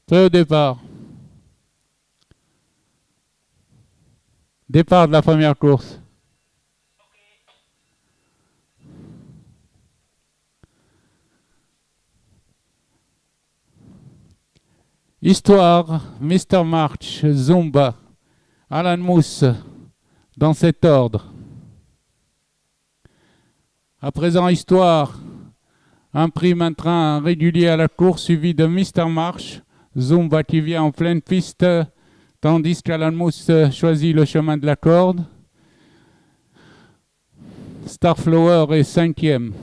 Prêt au départ. Départ de la première course. Histoire, Mr. March, Zumba, Alan Mousse, dans cet ordre. À présent, Histoire, imprime un train régulier à la course suivi de Mr. March, Zumba qui vient en pleine piste, tandis qu'Alan Mousse choisit le chemin de la corde. Starflower est cinquième.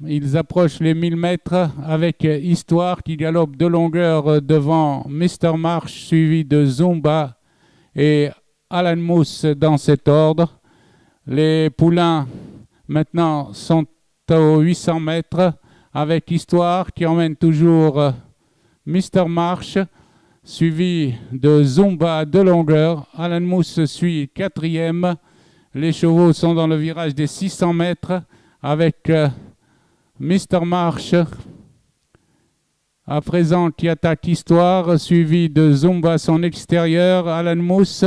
Ils approchent les 1000 mètres avec Histoire qui galope de longueur devant Mr. March suivi de Zumba et Alan Mousse dans cet ordre. Les poulains maintenant sont aux 800 mètres avec Histoire qui emmène toujours Mr. March suivi de Zumba de longueur. Alan Mousse suit quatrième. Les chevaux sont dans le virage des 600 mètres avec Mr. March à présent qui attaque Histoire, suivi de Zumba son extérieur, Alan Mousse.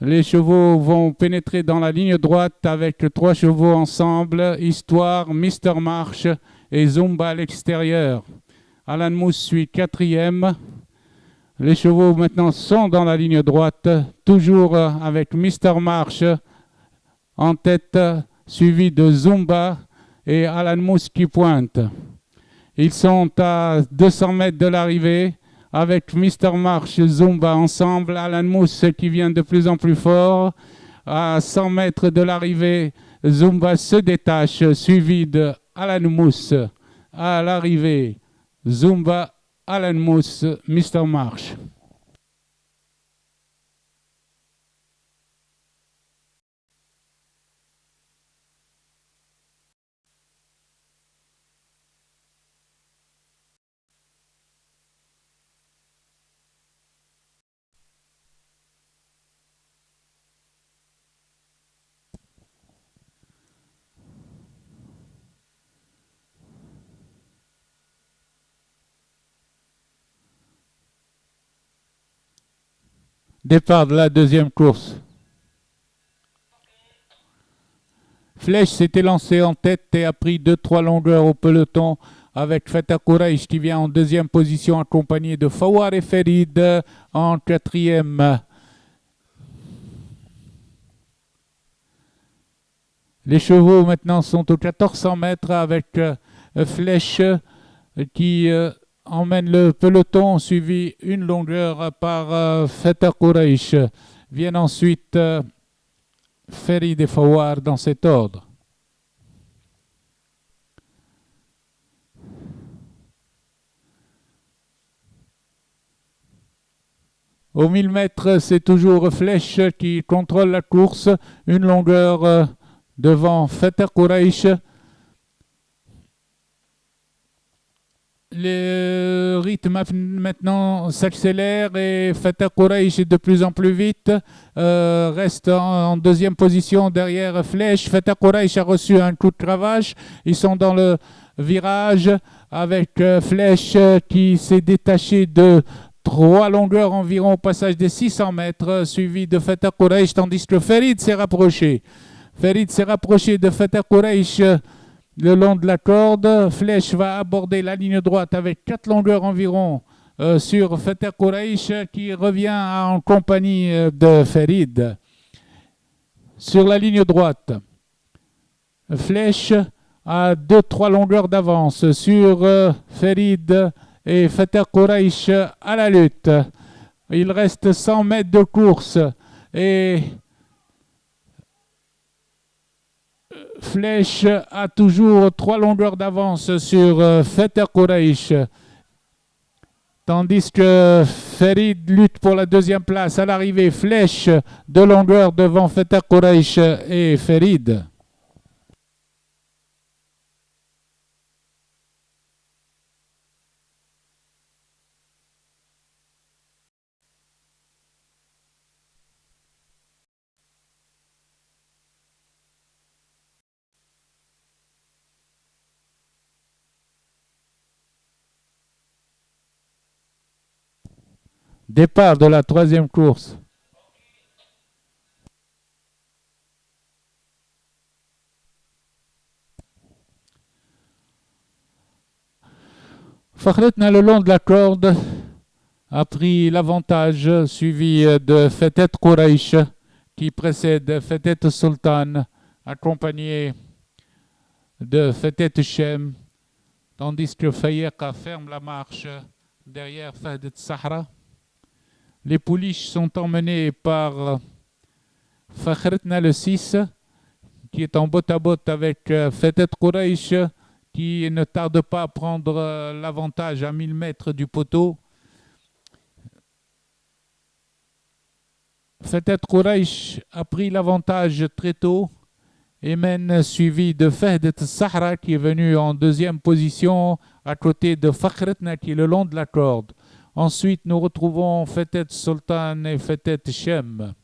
Les chevaux vont pénétrer dans la ligne droite avec 3 chevaux ensemble, Histoire, Mr. March et Zumba à l'extérieur. Alan Mousse suit quatrième. Les chevaux maintenant sont dans la ligne droite, toujours avec Mr. March en tête, suivi de Zumba et Alan Mousse qui pointe. Ils sont à 200 mètres de l'arrivée avec Mr. March et Zumba ensemble. Alan Mousse qui vient de plus en plus fort. À 100 mètres de l'arrivée, Zumba se détache, suivi de Alan Mousse. À l'arrivée, Zumba, Alan Mousse, Mr. March. Départ de la deuxième course. Flèche s'était lancé en tête et a pris 2-3 longueurs au peloton avec Fatah Quraish qui vient en deuxième position accompagné de Fawar et Ferid en quatrième. Les chevaux maintenant sont aux 1400 mètres avec Flèche qui emmène le peloton suivi une longueur par Fatah Quraish. Viennent ensuite Ferid et Fawar dans cet ordre. Aux 1000 mètres, c'est toujours Flèche qui contrôle la course. Une longueur devant Fatah Quraish. Le rythme maintenant s'accélère et Fatah Quraish est de plus en plus vite, reste en deuxième position derrière Flèche. Fatah Quraish a reçu un coup de cravache. Ils sont dans le virage avec Flèche qui s'est détaché de 3 longueurs environ au passage des 600 mètres, suivi de Fatah Quraish, tandis que Ferid s'est rapproché. Ferid s'est rapproché de Fatah Quraish le long de la corde. Flèche va aborder la ligne droite avec 4 longueurs environ sur Fatah Quraish qui revient en compagnie de Ferid. Sur la ligne droite, Flèche a 2-3 longueurs d'avance sur Ferid et Fatah Quraish à la lutte. Il reste 100 mètres de course et Flèche a toujours 3 longueurs d'avance sur Fatah Quraish. Tandis que Ferid lutte pour la deuxième place. À l'arrivée, Flèche de longueur devant Fatah Quraish et Ferid. Départ de la troisième course. Fakhretna le long de la corde a pris l'avantage, suivi de Fetet Quraish qui précède Fetet Sultan, accompagné de Fetet Shem, tandis que Fayeqa ferme la marche derrière Fahdet Sahra. Les pouliches sont emmenées par Fakhretna le 6, qui est en botte-à-botte avec Fetet Quraish, qui ne tarde pas à prendre l'avantage à 1000 mètres du poteau. Fetet Quraish a pris l'avantage très tôt et mène, suivi de Fahdet Sahra qui est venu en deuxième position à côté de Fakhretna qui est le long de la corde. Ensuite, nous retrouvons Fetet Sultan et Fetet Shem.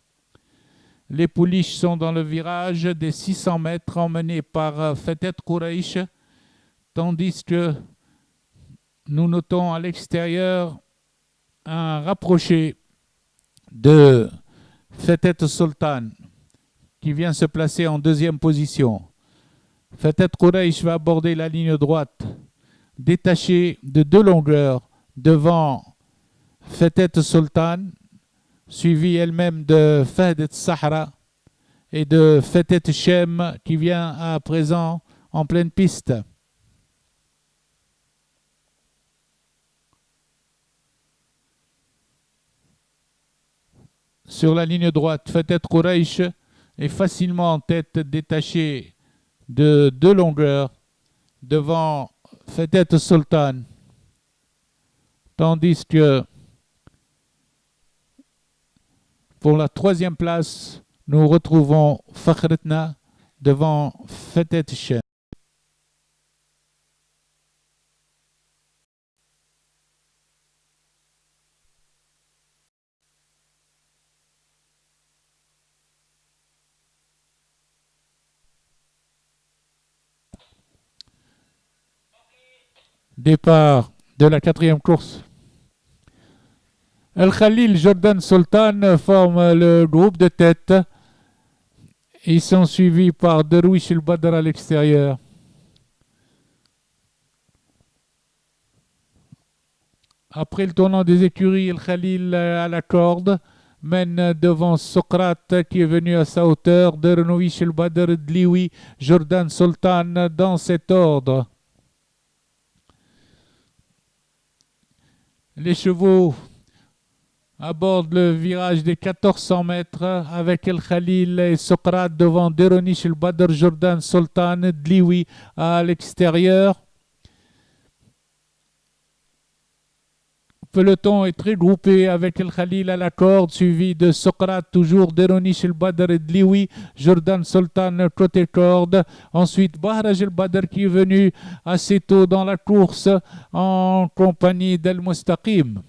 Les pouliches sont dans le virage des 600 mètres emmenés par Fetet Quraish, tandis que nous notons à l'extérieur un rapproché de Fetet Sultan qui vient se placer en deuxième position. Fetet Quraish va aborder la ligne droite, détachée de 2 longueurs devant Fetet Sultan, suivie elle-même de Fahdet Sahra et de Fetet Shem qui vient à présent en pleine piste. Sur la ligne droite, Fetet Quraish est facilement en tête, détaché de 2 longueurs devant Fetet Sultan, tandis que pour la troisième place, nous retrouvons Fakhretna devant Fetet Shem. Départ de la quatrième course. El Khalil, Jordan Sultan forment le groupe de tête. Ils sont suivis par Derwish El Badr à l'extérieur. Après le tournant des écuries, El Khalil à la corde mène devant Socrate qui est venu à sa hauteur, Derwish El Badr, Dliwi, Jordan Sultan dans cet ordre. Les chevaux abordent le virage des 1400 mètres avec El Khalil et Socrate devant Deronish El Badr, Jordan Sultan, Dliwi à l'extérieur. Le peloton est très groupé avec El Khalil à la corde, suivi de Socrate, toujours Deronish El Badr et Dliwi, Jordan Sultan côté corde. Ensuite, Bahraj El Badr qui est venu assez tôt dans la course en compagnie d'El Mustaqim.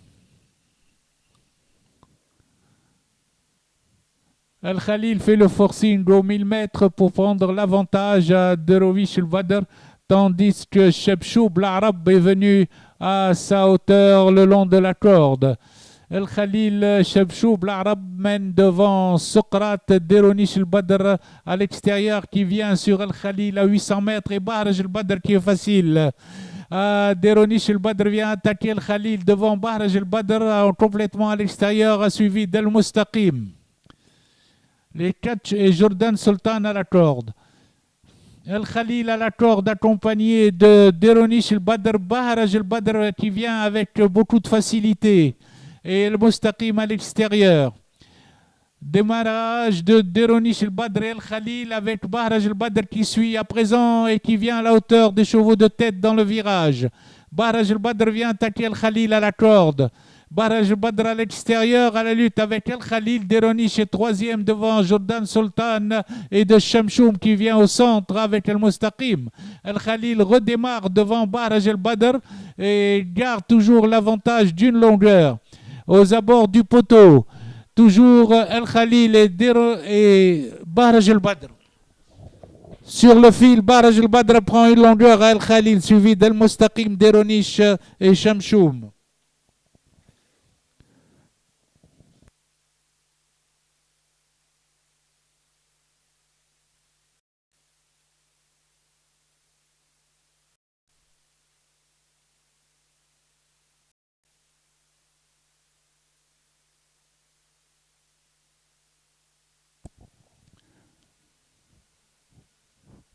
El Khalil fait le forcing aux 1000 mètres pour prendre l'avantage à Derwish El Badr, tandis que Chebchoub l'Arab est venu à sa hauteur le long de la corde. El Khalil, Chebchoub l'Arab mène devant Socrate, Deronish El Badr à l'extérieur qui vient sur El Khalil à 800 mètres et Bahraj El Badr qui est facile. Deronish El Badr vient attaquer El Khalil devant Bahraj El Badr complètement à l'extérieur, suivi d'El Mustaqim. Les 4 et Jordan Sultan à la corde. El Khalil à la corde accompagné de Deronish El Badr, Bahraj El Badr qui vient avec beaucoup de facilité et El Mustaqim à l'extérieur. Démarrage de Deronish El Badr et El Khalil avec Bahraj El Badr qui suit à présent et qui vient à la hauteur des chevaux de tête dans le virage. Bahraj El Badr vient attaquer El Khalil à la corde. Bahraj El Badr à l'extérieur à la lutte avec El Khalil. Deronish est troisième devant Jordan Sultan et de Shamshoum qui vient au centre avec El Mustaqim. El Khalil redémarre devant Bahraj El Badr et garde toujours l'avantage d'une longueur. Aux abords du poteau, toujours El Khalil et Bahraj El Badr. Sur le fil, Bahraj El Badr prend une longueur à El Khalil, suivi d'El Mustaqim, Deronish et Shamshoum.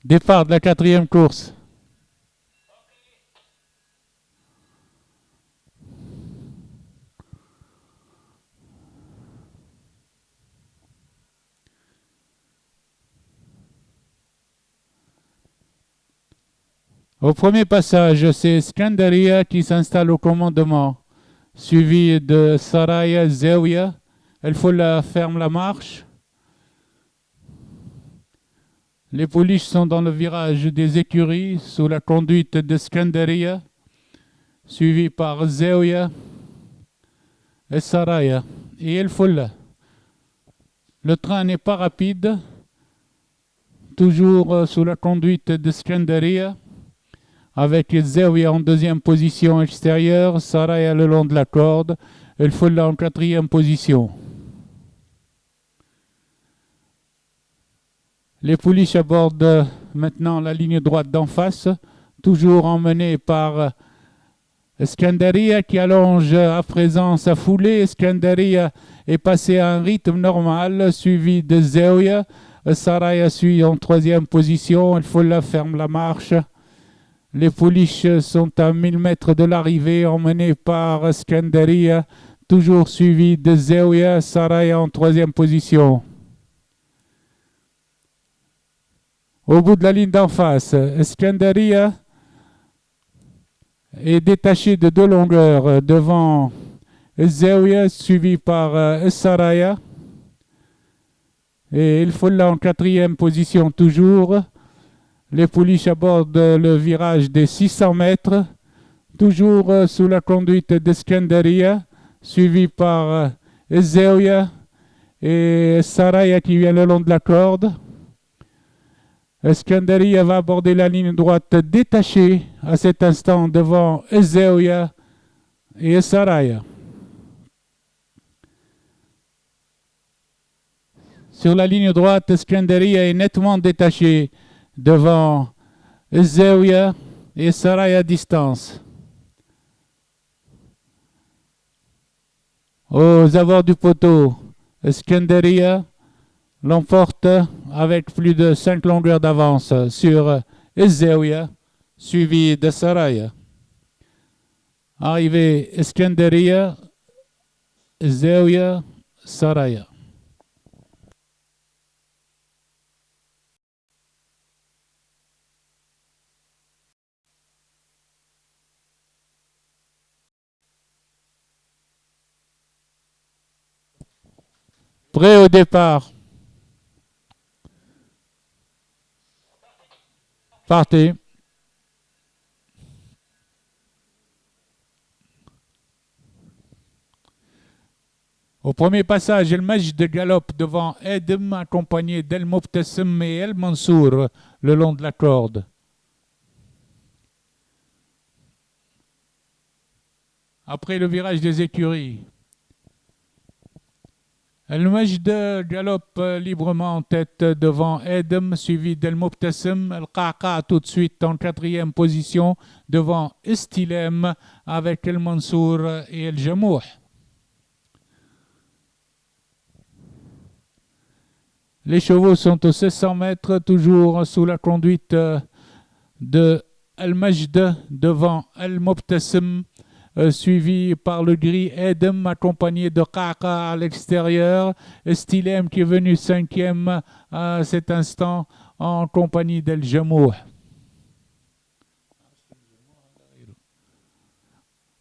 Départ de la 4e course. Au premier passage, c'est Skandaria qui s'installe au commandement, suivi de Saraya Zewia. El Foula ferme la marche. Les pouliches sont dans le virage des écuries sous la conduite de Skandaria, suivi par Zewia et Saraya et El Foula. Le train n'est pas rapide, toujours sous la conduite de Skandaria, avec Zewia en 2e position extérieure, Saraya le long de la corde, El Foula en 4e position. Les pouliches abordent maintenant la ligne droite d'en face, toujours emmenée par Skandaria qui allonge à présent sa foulée. Skandaria est passé à un rythme normal, suivi de Zewia. Saraya suit en 3e position, El Foula ferme la marche. Les pouliches sont à 1000 mètres de l'arrivée, emmenées par Skandaria, toujours suivi de Zewia. Saraya en 3e position. Au bout de la ligne d'en face, Skandaria est détaché de 2 longueurs devant Zewia, suivi par Saraya. Et il faut là en 4e position toujours. Les pouliches abordent le virage des 600 mètres, toujours sous la conduite de Skandaria, suivi par Zewia et Saraya qui vient le long de la corde. Skandaria va aborder la ligne droite détachée à cet instant devant Zewia et Saraya. Sur la ligne droite, Skandaria est nettement détaché devant Zewia et Saraya à distance. Aux abords du poteau, Skandaria l'emporte avec plus de 5 longueurs d'avance sur Zewia, suivi de Saraya. Arrivé Skandaria, Zewia, Saraya. Prêt au départ. Partez. Au premier passage, El Majd de galope devant Edem, accompagné d'El Mobtesem et El Mansour le long de la corde. Après le virage des écuries, El Majd galope librement en tête devant Edem, suivi d'El Mobtesem. El Qaqa tout de suite en 4e position devant Estilem avec El Mansour et El Jamouh. Les chevaux sont aux 600 mètres, toujours sous la conduite de El Majd devant El Mobtesem, suivi par le gris Edem, accompagné de Qaqa à l'extérieur. Estilem qui est venu 5e à cet instant en compagnie d'El Jamouh.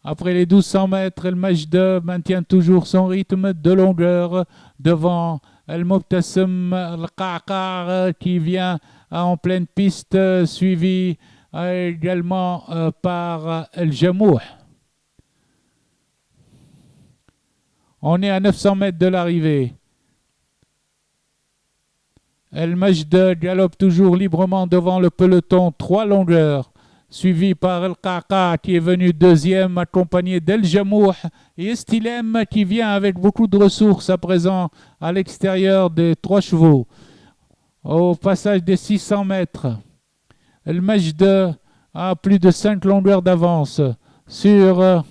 Après les 1200 mètres, El Majd maintient toujours son rythme de longueur devant El Mobtesem, El Qaqa qui vient en pleine piste, suivi également par El Jamouh. On est à 900 mètres de l'arrivée. El Majd galope toujours librement devant le peloton, 3 longueurs, suivi par El Qaqa qui est venu 2e, accompagné d'El Jamouh et Estilem qui vient avec beaucoup de ressources à présent à l'extérieur des 3 chevaux. Au passage des 600 mètres, El Majd a plus de 5 longueurs d'avance sur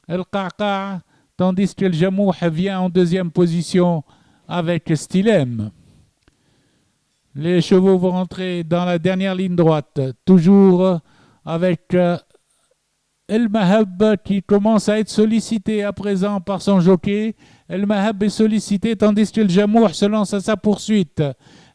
El Qaqa, tandis que El Jamouh vient en 2e position avec Estilem. Les chevaux vont rentrer dans la dernière ligne droite, toujours avec El Mahab qui commence à être sollicité à présent par son jockey. El Mahab est sollicité tandis que le Jamour se lance à sa poursuite.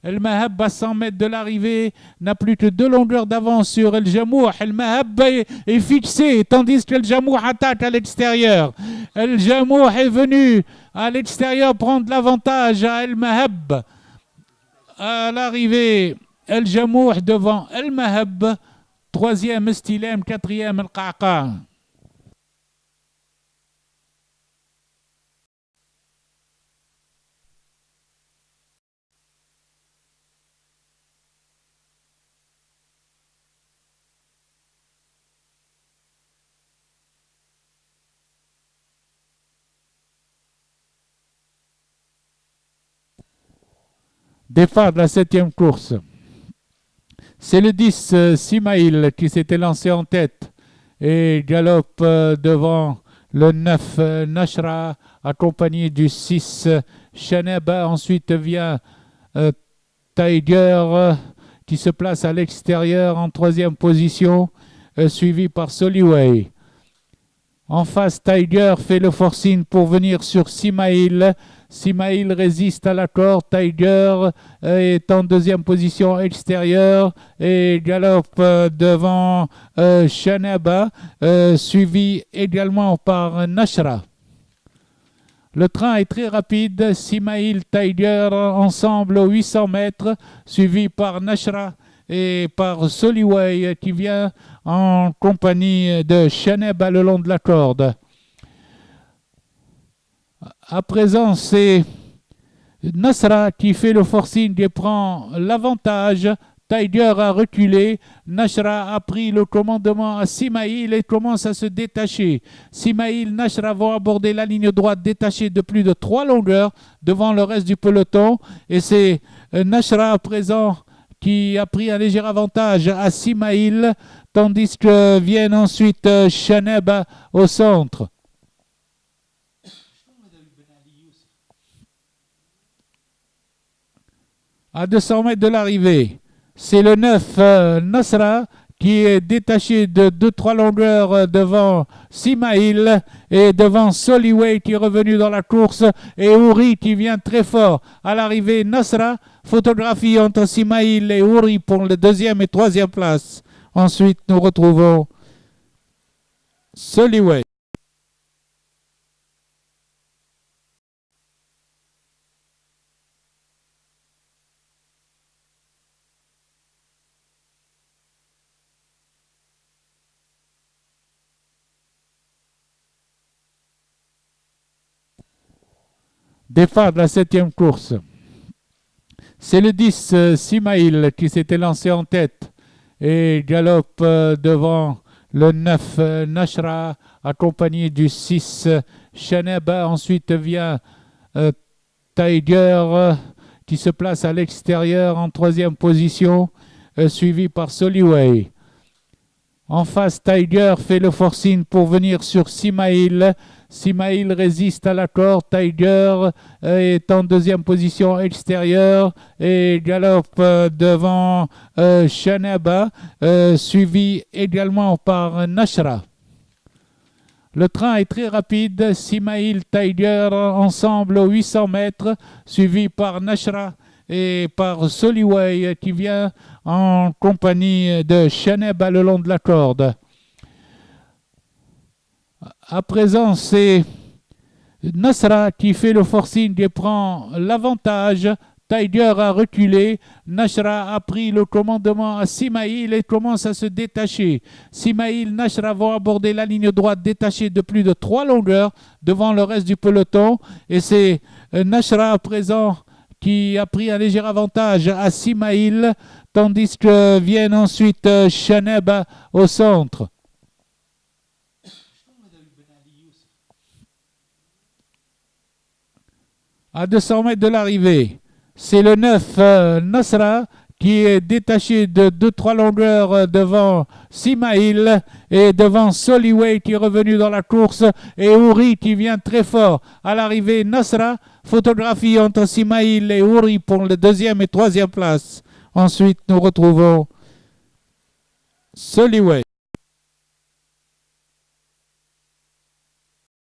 El Mahab à 100 mètres de l'arrivée n'a plus que 2 longueurs d'avance sur El Jamour. El Mahab est fixé tandis que El Jamour attaque à l'extérieur. El Jamour est venu à l'extérieur prendre l'avantage à El Mahab. À l'arrivée, El Jamour devant El Mahab. Troisième Stilem, quatrième El Qaqa. Départ de la 7e course. C'est le 10, Simaïl, qui s'était lancé en tête et galope devant le 9, Nashra, accompagné du 6, Shaneba. Ensuite vient Tiger, qui se place à l'extérieur en 3e position, suivi par Soliway. En face, Tiger fait le forcing pour venir sur Simaïl. Simaïl résiste à l'accord. Tiger est en 2e position extérieure et galope devant Shanaba, suivi également par Nashra. Le train est très rapide. Simaïl, Tiger ensemble aux 800 mètres, suivi par Nashra et par Soliway qui vient en compagnie de Shaneba le long de la corde. À présent, c'est Nasra qui fait le forcing et prend l'avantage. Tiger a reculé. Nashra a pris le commandement à Simaïl et commence à se détacher. Simaïl, Nashra vont aborder la ligne droite détachée de plus de 3 longueurs devant le reste du peloton. Et c'est Nashra à présent qui a pris un léger avantage à Simaïl, tandis que viennent ensuite Shaneba au centre. À 200 mètres de l'arrivée, c'est le 9, Nasra, qui est détaché de 2-3 longueurs devant Simaïl et devant Soliway qui est revenu dans la course et Ouri qui vient très fort. À l'arrivée, Nasra, photographie entre Simaïl et Ouri pour le 2e et 3e place. Ensuite, nous retrouvons Soliway. Départ de la 7e course. C'est le 10, Simaïl, qui s'était lancé en tête et galope devant le 9, Nashra, accompagné du 6, Shaneba. Ensuite vient Tiger, qui se place à l'extérieur en 3e position, suivi par Soliway. En face, Tiger fait le forcing pour venir sur Simaïl. Simaïl résiste à l'accord. Tiger est en 2e position extérieure et galope devant Shanaba, suivi également par Nashra. Le train est très rapide. Simaïl, Tiger ensemble aux 800 mètres, suivi par Nashra et par Soliway qui vient en compagnie de Shaneba le long de la corde. À présent, c'est Nasra qui fait le forcing et prend l'avantage. Tiger a reculé. Nashra a pris le commandement à Simaïl et commence à se détacher. Simaïl, Nashra vont aborder la ligne droite détachée de plus de 3 longueurs devant le reste du peloton. Et c'est Nashra à présent qui a pris un léger avantage à Simaïl, tandis que viennent ensuite Shaneba au centre. À 200 mètres de l'arrivée, c'est le 9, Nasra, qui est détaché de 2-3 longueurs devant Simaïl et devant Soliway qui est revenu dans la course et Ouri qui vient très fort. À l'arrivée, Nasra, photographie entre Simaïl et Ouri pour le 2e et 3e place. Ensuite, nous retrouvons Soliway.